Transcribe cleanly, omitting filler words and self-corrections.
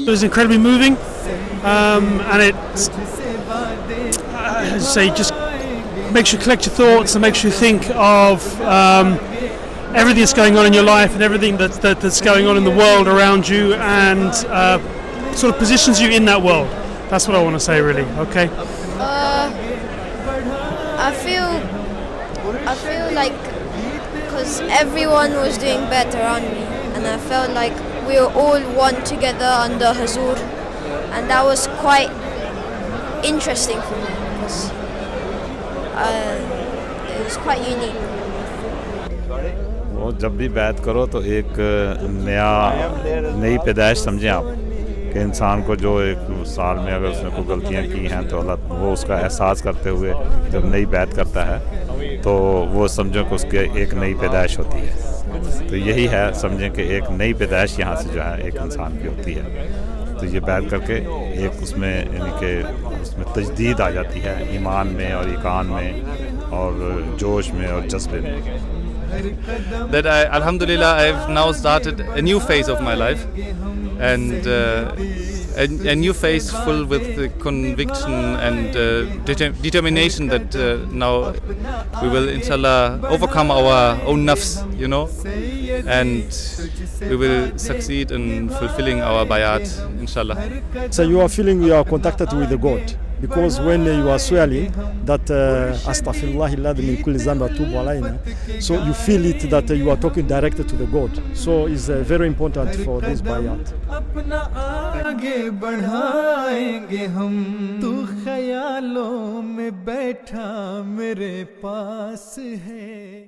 It was incredibly moving, and it, as I say, just makes you collect your thoughts and makes you think of everything that's going on in your life and everything that's going on in the world around you, and sort of positions you in that world. That's what I want to say, really. Okay. I feel like because everyone was doing better around me, and I felt like we were all one together under Hazur, and that was quite interesting for me because it was quite unique. वो जब भी बैत करो तो एक नई पैदाइश समझें आप कि इंसान को जो एक साल में अगर उसने कोई गलतियां की हैं तो अल्लाह वो उसका एहसास करते हुए जब नई बैत करता है तो वो समझो कि उसके एक नई पैदाइश होती है। तो यही है, समझें कि एक नई पैदाइश यहाँ से जो है एक इंसान की होती है। तो ये बैत करके एक उसमें यानी कि उसमें तजदीद आ जाती है ईमान में और ईकान में और जोश में और जज्बे में। That Alhamdulillah, I've now started a new phase of my life, and a new phase full with the conviction and determination that now we will inshallah overcome our own nafs, and we will succeed in fulfilling our bayat, inshallah. So you are feeling you are contacted with the God, because when you are swearing that astaghfirullah min kulli dhanbi wa atubu alayna, so you feel it that you are talking directly to the God. So it's very important for this bayat. आगे बढ़ाएंगे हम, तू ख्यालों में बैठा मेरे पास है।